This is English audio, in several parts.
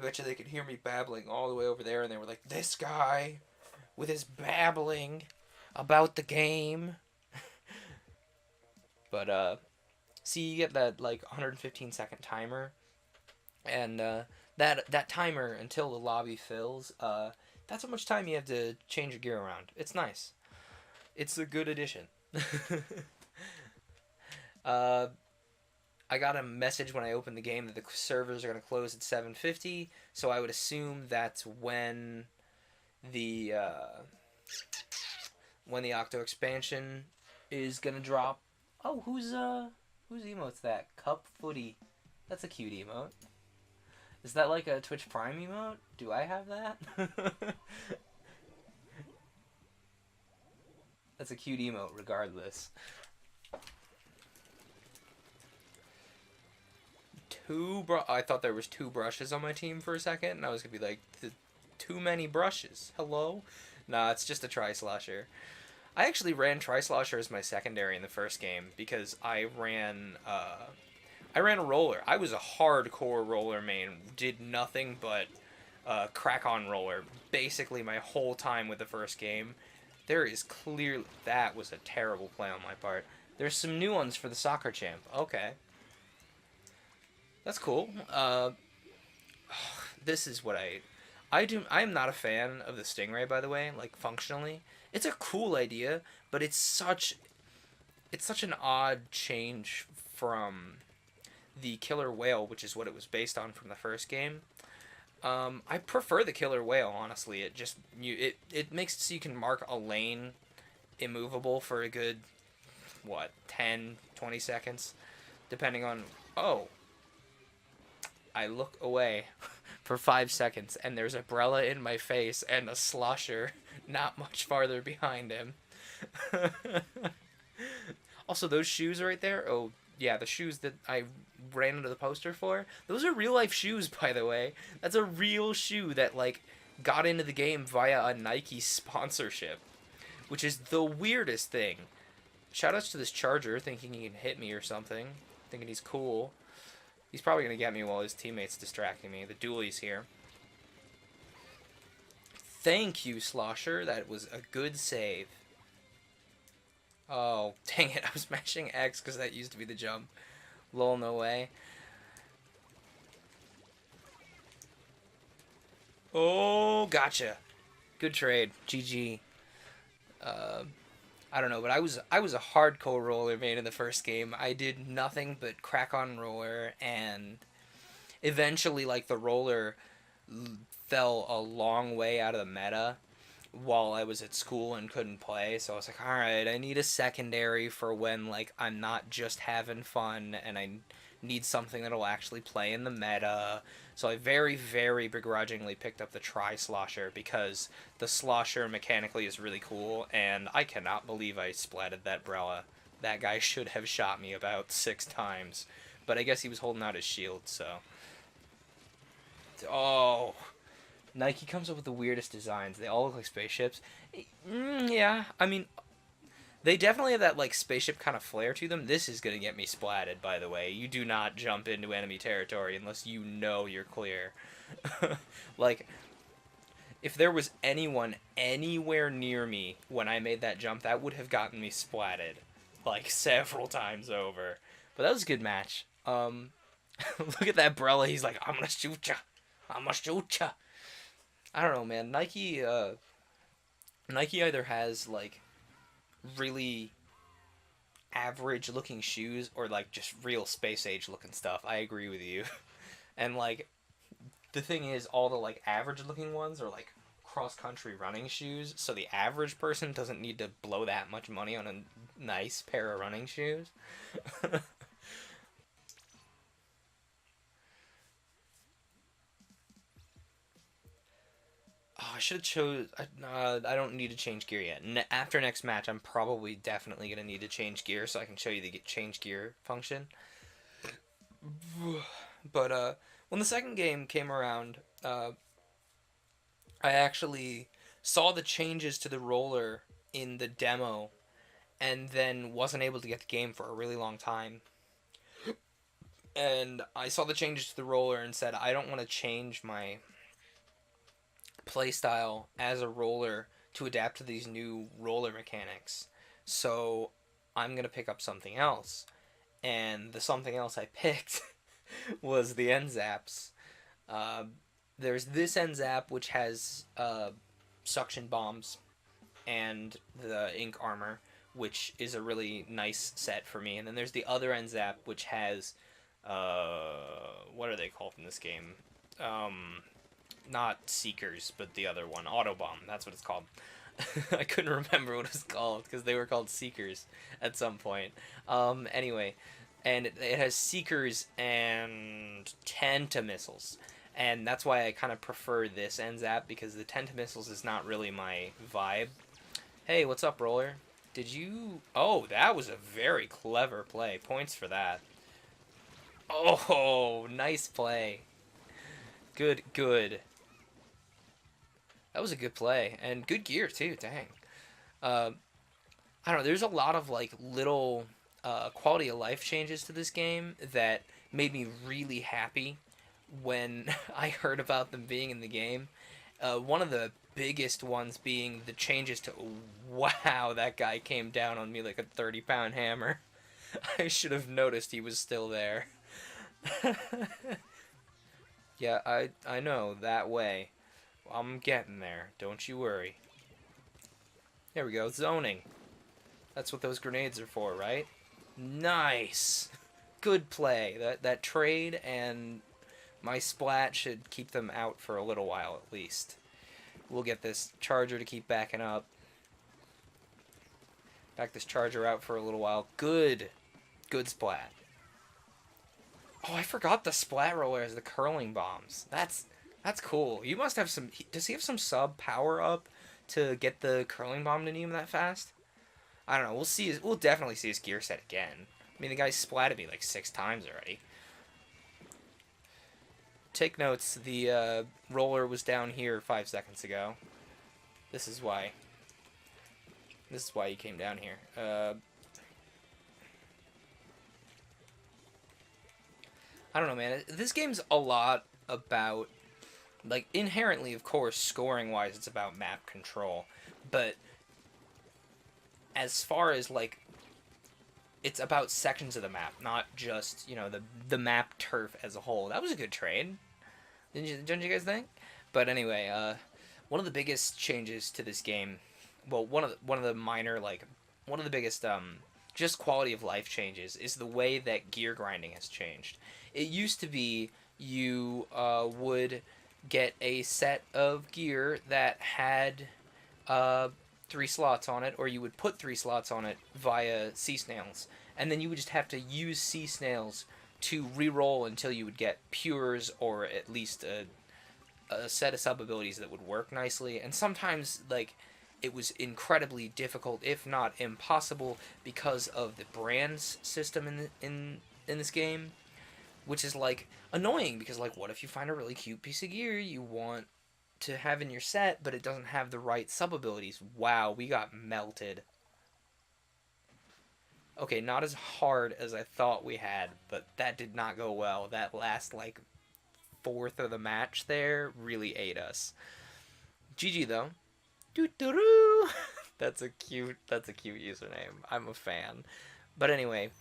bet you they could hear me babbling all the way over there, and they were like, "This guy with his babbling about the game." But see, you get that like 115-second timer, and that timer until the lobby fills. That's how much time you have to change your gear around. It's nice. It's a good addition. uh, I got a message when I opened the game that the servers are going to close at 7:50, so I would assume that's the uh, when the Octo expansion is going to drop. Oh, whose emote's that? Cup Footy. That's a cute emote. Is that like a Twitch Prime emote? Do I have that? That's a cute emote regardless. I thought there was two brushes on my team for a second, and I was gonna be like, too many brushes. Hello? Nah, it's just a Tri-Slosher. I actually ran Tri-Slosher as my secondary in the first game because I ran a roller. I was a hardcore roller main. Did nothing but Krak-on roller basically my whole time with the first game. There is clearly... That was a terrible play on my part. There's some new ones for the soccer champ. Okay. That's cool. This is what I do. I am not a fan of the Stingray, by the way. Like, functionally, it's a cool idea, but it's such an odd change from the Killer Whale, which is what it was based on from the first game. I prefer the Killer Whale, honestly. It makes it so you can mark a lane immovable for a good 10-20 seconds, depending on... Oh, I look away for 5 seconds, and there's a Brella in my face and a Slosher not much farther behind him. Also, those shoes right there, oh, yeah, the shoes that I ran into the poster for, those are real-life shoes, by the way. That's a real shoe that, like, got into the game via a Nike sponsorship, which is the weirdest thing. Shoutouts to this Charger, thinking he can hit me or something, thinking he's cool. He's probably going to get me while his teammate's distracting me. The dualie's here. Thank you, Slosher. That was a good save. Oh, dang it. I was mashing X because that used to be the jump. Lol, no way. Oh, gotcha. Good trade. GG. I don't know, but I was a hardcore roller main in the first game. I did nothing but Krak-on roller, and eventually, like, the roller fell a long way out of the meta while I was at school and couldn't play. So I was like, all right, I need a secondary for when, like, I'm not just having fun and I need something that'll actually play in the meta. So I very, very begrudgingly picked up the Tri-Slosher because the Slosher mechanically is really cool, and I cannot believe I splatted that Brella. That guy should have shot me about 6 times. But I guess he was holding out his shield, so... Oh... Nike comes up with the weirdest designs. They all look like spaceships. Yeah, I mean, they definitely have that, like, spaceship kind of flair to them. This is going to get me splatted, by the way. You do not jump into enemy territory unless you know you're clear. Like, if there was anyone anywhere near me when I made that jump, that would have gotten me splatted, like, several times over. But that was a good match. Look at that Brella. He's like, I'm going to shoot ya. I'm going to shoot ya. I don't know, man. Nike either has, like, really average looking shoes or, like, just real space age looking stuff. I agree with you. And, like, the thing is, all the, like, average looking ones are, like, cross country running shoes, so the average person doesn't need to blow that much money on a nice pair of running shoes. Oh, I should have chose... I don't need to change gear yet. After next match, I'm probably definitely going to need to change gear so I can show you the change gear function. But when the second game came around, I actually saw the changes to the roller in the demo and then wasn't able to get the game for a really long time. And I saw the changes to the roller and said, I don't want to change my playstyle as a roller to adapt to these new roller mechanics. So I'm going to pick up something else. And the something else I picked was the end zaps. Uh, there's this end zap which has suction bombs and the ink armor, which is a really nice set for me. And then there's the other end zap which has what are they called in this game? Not Seekers, but the other one, Autobomb. That's what it's called. I couldn't remember what it was called because they were called Seekers at some point. Anyway, and it has Seekers and Tentamissiles. And that's why I kind of prefer this NZAP, because the Tentamissiles is not really my vibe. Hey, what's up, Roller? Did you... Oh, that was a very clever play. Points for that. Oh, nice play. Good, good. That was a good play. And good gear, too. Dang. Uh, I don't know. There's a lot of, like, little quality of life changes to this game that made me really happy when I heard about them being in the game. One of the biggest ones being the changes to... Wow, that guy came down on me like a 30-pound hammer. I should have noticed he was still there. Yeah, I know, that way. I'm getting there, don't you worry. There we go, zoning. That's what those grenades are for, right? Nice! Good play. That trade and my splat should keep them out for a little while at least. We'll get this charger to keep backing up. Back this charger out for a little while. Good. Good splat. Oh, I forgot the splat roller has the curling bombs. That's cool. You must have some... Does he have some sub power up to get the curling bomb to him that fast? I don't know. We'll see. We'll definitely see his gear set again. I mean, the guy splatted me like 6 times already. Take notes. The roller was down here 5 seconds ago. This is why. This is why he came down here. I don't know, man. This game's a lot about, like, inherently, of course, scoring-wise, it's about map control. But as far as, like, it's about sections of the map, not just, you know, the map turf as a whole. That was a good trade. Don't you guys think? But anyway, one of the biggest changes to this game, well, one of the minor, like, one of the biggest just quality of life changes is the way that gear grinding has changed. It used to be you would get a set of gear that had 3 slots on it, or you would put 3 slots on it via sea snails, and then you would just have to use sea snails to re-roll until you would get pures, or at least a set of sub-abilities that would work nicely. And sometimes, like, it was incredibly difficult, if not impossible, because of the brands system in this game, which is, like, annoying, because, like, what if you find a really cute piece of gear you want to have in your set, but it doesn't have the right sub-abilities? Wow, we got melted. Okay, not as hard as I thought we had, but that did not go well. That last, like, fourth of the match there really ate us. GG, though. Doo-doo-doo! That's a cute username. I'm a fan. But anyway,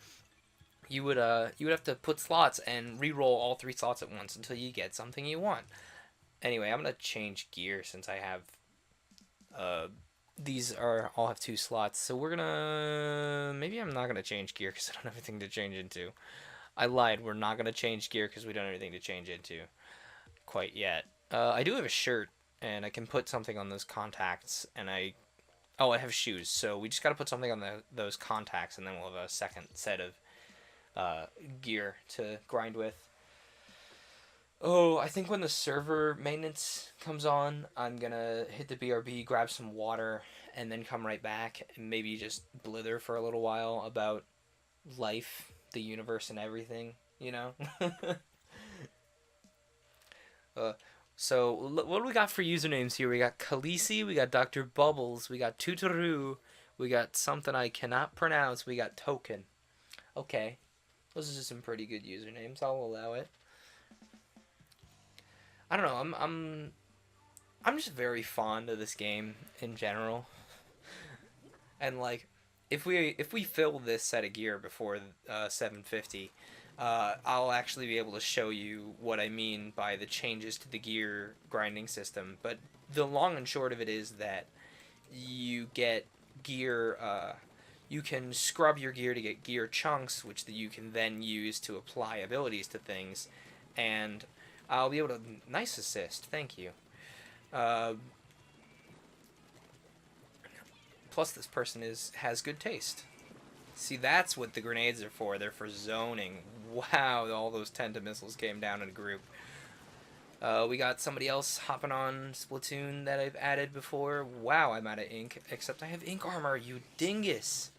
you would have to put slots and re-roll all 3 slots at once until you get something you want. Anyway, I'm gonna change gear since I have these all have 2 slots. So we're gonna... Maybe I'm not gonna change gear because I don't have anything to change into. I lied. We're not gonna change gear because we don't have anything to change into quite yet. I do have a shirt, and I can put something on those contacts, and I have shoes, so we just gotta put something on those contacts, and then we'll have a second set of gear to grind with. Oh, I think when the server maintenance comes on, I'm gonna hit the BRB, grab some water, and then come right back, and maybe just blither for a little while about life, the universe, and everything, you know? So, what do we got for usernames here? We got Khaleesi, we got Dr. Bubbles, we got Tutoru, we got something I cannot pronounce, we got Token. Okay. Those are just some pretty good usernames. I'll allow it. I don't know. I'm just very fond of this game in general, and like, if we fill this set of gear before 750, I'll actually be able to show you what I mean by the changes to the gear grinding system. But the long and short of it is that you get gear. You can scrub your gear to get gear chunks, which you can then use to apply abilities to things, and I'll be able to nice assist. Thank you. Uh, Plus, this person has good taste. See, that's what the grenades are for. They're for zoning. Wow, all those Tenta missiles came down in a group. We got somebody else hopping on Splatoon that I've added before. Wow, I'm out of ink. Except I have ink armor, you dingus.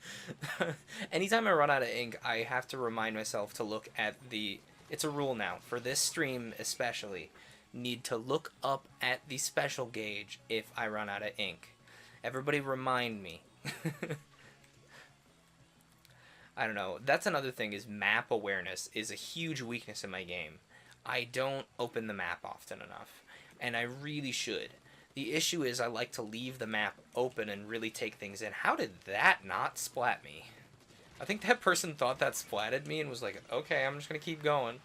Anytime I run out of ink, I have to remind myself to look at the... It's a rule now, for this stream especially. Need to look up at the special gauge if I run out of ink. Everybody remind me. I don't know. That's another thing, is map awareness is a huge weakness in my game. I don't open the map often enough, and I really should. The issue is I like to leave the map open and really take things in. How did that not splat me? I think that person thought that splatted me and was like, okay, I'm just going to keep going.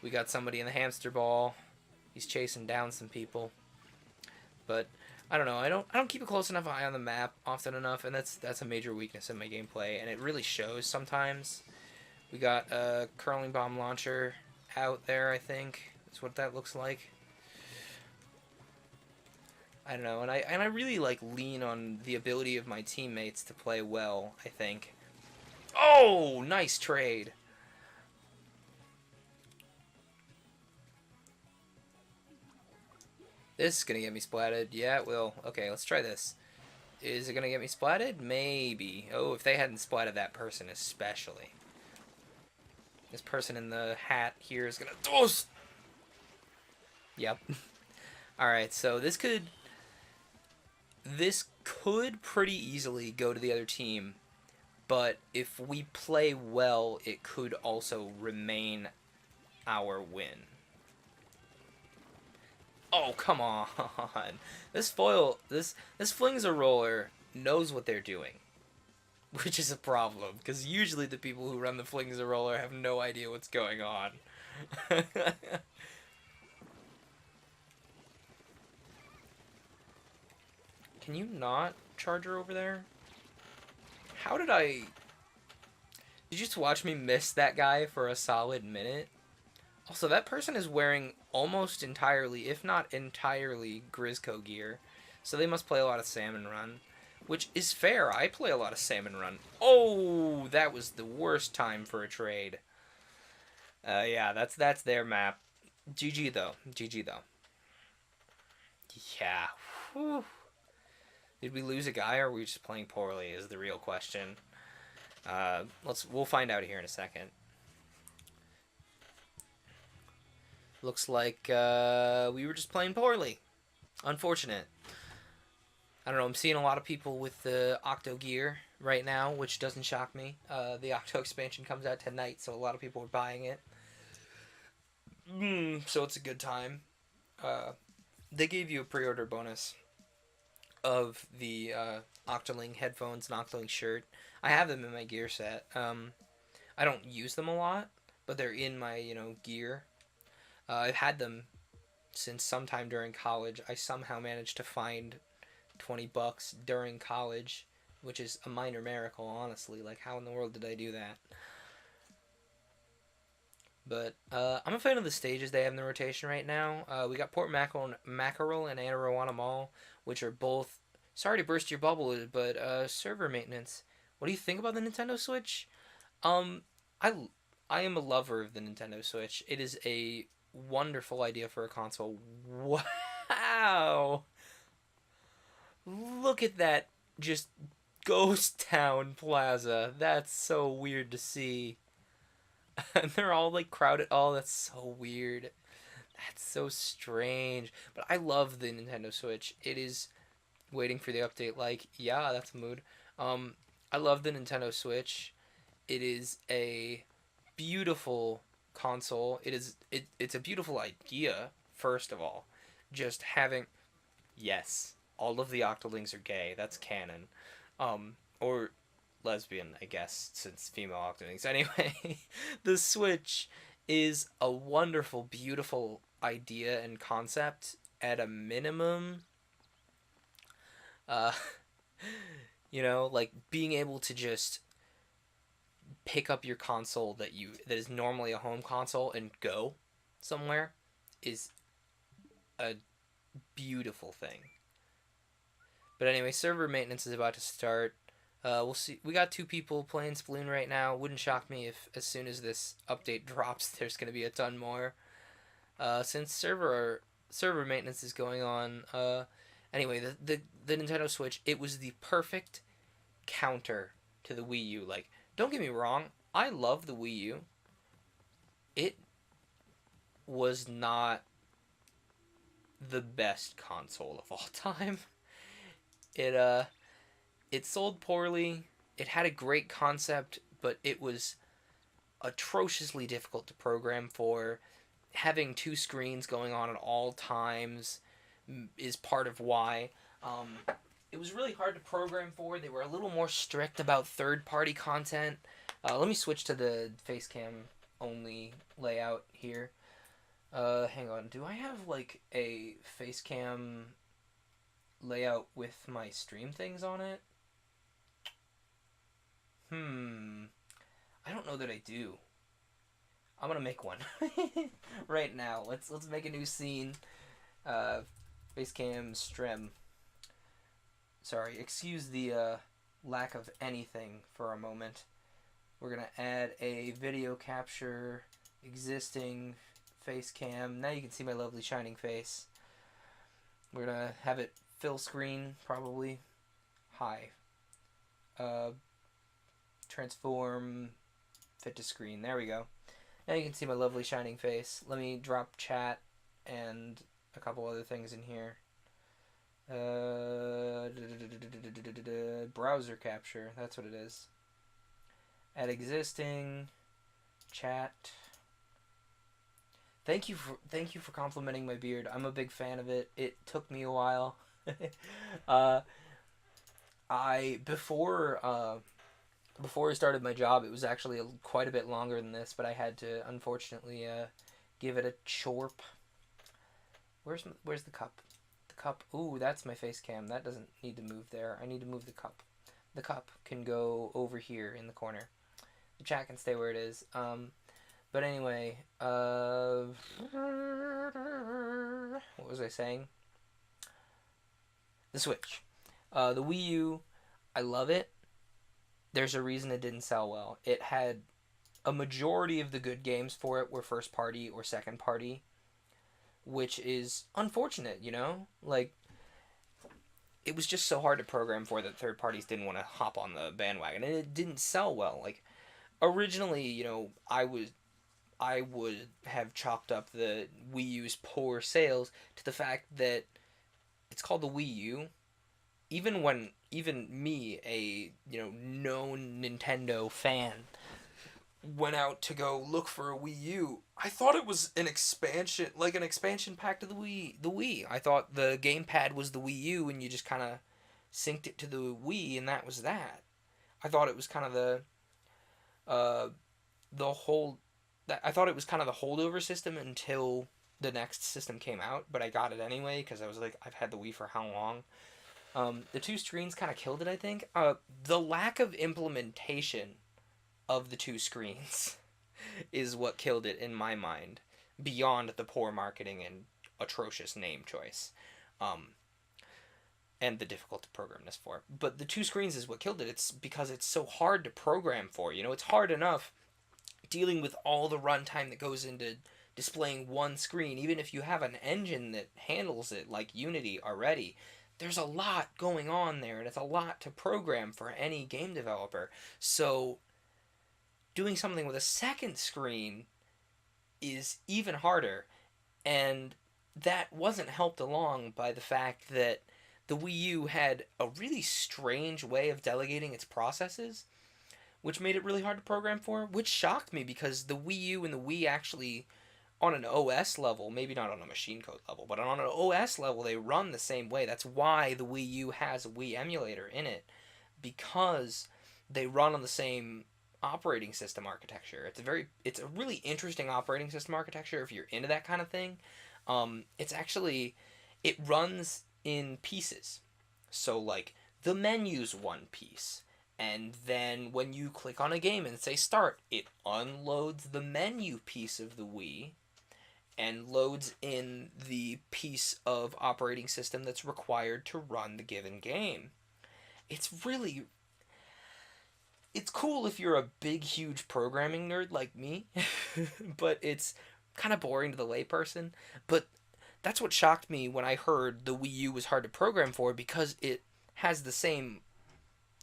We got somebody in the hamster ball. He's chasing down some people. But I don't know. I don't keep a close enough eye on the map often enough, and that's a major weakness in my gameplay, and it really shows sometimes. We got a curling bomb launcher out there, I think. That's what that looks like. I don't know, and I really like lean on the ability of my teammates to play well, I think. Oh, nice trade. This is gonna get me splatted. Yeah, it will. Okay, let's try this. Is it gonna get me splatted? Maybe. Oh, if they hadn't splatted that person especially. This person in the hat here is gonna... Oh! Yep. Alright, so this could pretty easily go to the other team, but if we play well, it could also remain our win. Oh, come on. This Flings a Roller knows what they're doing, which is a problem, because usually the people who run the Flings a Roller have no idea what's going on. Can you not charge her over there? How did I... Did you just watch me miss that guy for a solid minute? Also, that person is wearing almost entirely, if not entirely, Grizzco gear. So they must play a lot of Salmon Run. Which is fair, I play a lot of Salmon Run. Oh, that was the worst time for a trade. Yeah, that's their map. GG though. GG though. Yeah. Whew. Did we lose a guy, or were we just playing poorly is the real question. We'll find out here in a second. Looks like we were just playing poorly. Unfortunate. I don't know, I'm seeing a lot of people with the Octo gear right now, which doesn't shock me. The Octo expansion comes out tonight, so a lot of people are buying it. So it's a good time. They gave you a pre-order bonus of the Octoling headphones and Octoling shirt. I have them in my gear set. I don't use them a lot, but they're in my, gear. I've had them since sometime during college. I somehow managed to find $20 during college, which is a minor miracle, honestly. Like, how in the world did I do that? But I'm a fan of the stages they have in the rotation right now. We got Port Mackerel and Anna Rowana Mall, which are both... Sorry to burst your bubble, but server maintenance. What do you think about the Nintendo Switch? I am a lover of the Nintendo Switch. It is a wonderful idea for a console. Wow! Look at that, just ghost town plaza. That's so weird to see. And they're all like crowded. Oh, that's so weird. That's so strange. But I love the Nintendo Switch. It is waiting for the update. Like, yeah, that's a mood. I love the Nintendo Switch. It is a beautiful console. It's a beautiful idea, first of all. Just having, yes, all of the Octolings are gay. That's canon. Or lesbian, I guess, since female Octolings. Anyway, the Switch is a wonderful, beautiful idea and concept. At a minimum, uh, like being able to just pick up your console that is normally a home console and go somewhere is a beautiful thing. But anyway, server maintenance is about to start. We'll see. We got 2 people playing Sploon right now. Wouldn't shock me if as soon as this update drops, there's going to be a ton more. Since server maintenance is going on. Anyway, the Nintendo Switch, it was the perfect counter to the Wii U. Like, don't get me wrong, I love the Wii U. It was not the best console of all time. It it sold poorly. It had a great concept, but it was atrociously difficult to program for. Having 2 screens going on at all times is part of why. It was really hard to program for. They were a little more strict about third-party content. Let me switch to the facecam only layout here. Hang on. Do I have like a facecam layout with my stream things on it? I don't know that I do. I'm gonna make one right now. Let's make a new scene. Facecam stream. Sorry, excuse the lack of anything for a moment. We're gonna add a video capture existing face cam. Now you can see my lovely shining face. We're gonna have it fill screen probably. Hi. Transform fit to screen. There we go. Now you can see my lovely shining face. Let me drop chat and a couple other things in here. Browser capture, that's what it is. Add existing chat. Thank you for complimenting my beard. I'm a big fan of it. It took me a while. Before I started my job, it was actually quite a bit longer than this, but I had to unfortunately give it a chorp. Where's the cup? The cup. Ooh, that's my face cam. That doesn't need to move there. I need to move the cup. The cup can go over here in the corner. The chat can stay where it is. But anyway, what was I saying? The Switch. The Wii U, I love it. There's a reason it didn't sell well. It had a majority of the good games for it were first party or second party, which is unfortunate, Like, it was just so hard to program for that third parties didn't want to hop on the bandwagon, and it didn't sell well. Like, originally, I would have chalked up the Wii U's poor sales to the fact that it's called the Wii U. Even me, a known Nintendo fan, went out to go look for a Wii U, I thought it was an expansion pack to the Wii. I thought the gamepad was the Wii U, and you just kind of synced it to the Wii, and that was that. I thought it was kind of I thought it was kind of the holdover system until the next system came out, but I got it anyway because I was like, I've had the Wii for how long? The 2 screens kind of killed it, I think. The lack of implementation of the 2 screens is what killed it in my mind, beyond the poor marketing and atrocious name choice, and the difficult to program this for. But the 2 screens is what killed it. It's because it's so hard to program for. It's hard enough dealing with all the runtime that goes into displaying one screen, even if you have an engine that handles it like Unity already. There's a lot going on there, and it's a lot to program for any game developer. So doing something with a second screen is even harder, and that wasn't helped along by the fact that the Wii U had a really strange way of delegating its processes, which made it really hard to program for, which shocked me because the Wii U and the Wii actually, on an OS level, maybe not on a machine code level, but on an OS level, they run the same way. That's why the Wii U has a Wii emulator in it, because they run on the same operating system architecture. It's a really interesting operating system architecture if you're into that kind of thing. It's actually, it runs in pieces. So like the menu's one piece, and then when you click on a game and say start, it unloads the menu piece of the Wii and loads in the piece of operating system that's required to run the given game. It's really, it's cool if you're a big huge programming nerd like me, but it's kind of boring to the layperson. But that's what shocked me when I heard the Wii U was hard to program for, because it has the same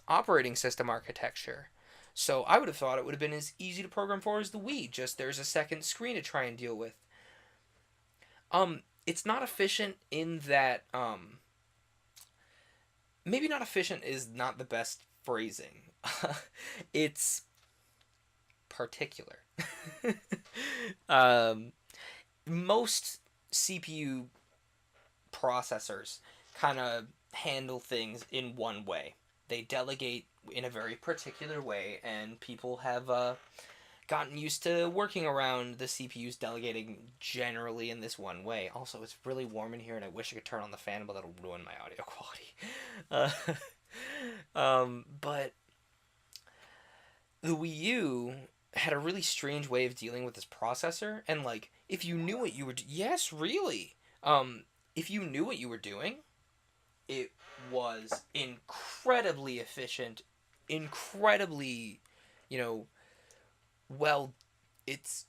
operating system architecture. So I would have thought it would have been as easy to program for as the Wii, just there's a second screen to try and deal with. It's not efficient in that, maybe not efficient is not the best phrasing. It's particular. um, Most CPU processors kind of handle things in one way. They delegate in a very particular way, and people have gotten used to working around the CPUs delegating generally in this one way. Also, it's really warm in here, and I wish I could turn on the fan, but that'll ruin my audio quality. But the Wii U had a really strange way of dealing with this processor, and like, if you knew what you were, yes, really, if you knew what you were doing, it was incredibly efficient, incredibly, you know, well, it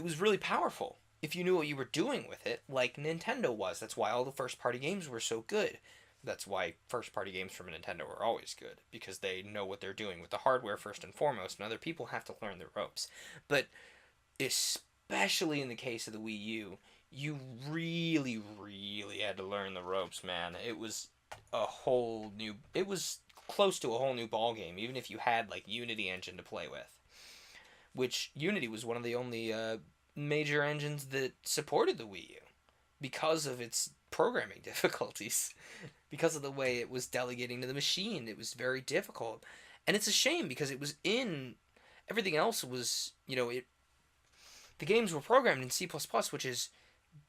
was really powerful if you knew what you were doing with it, like Nintendo was. That's why all the first party games were so good. That's why first party games from Nintendo are always good, because they know what they're doing with the hardware first and foremost, and other people have to learn the ropes. But especially in the case of the Wii U, you really, really had to learn the ropes, man. It was a whole new. It was close to a whole new ball game, even if you had like Unity engine to play with, which Unity was one of the only major engines that supported the Wii U because of its programming difficulties, because of the way it was delegating to the machine. It was very difficult, and it's a shame because it was in everything else was, the games were programmed in C++, which is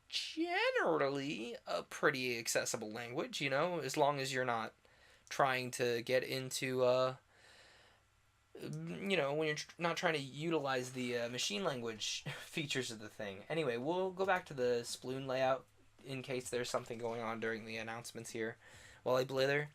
generally a pretty accessible language, as long as you're not trying to get into when you're not trying to utilize the machine language features of the thing. Anyway, we'll go back to the sploon layout in case there's something going on during the announcements here while I blither.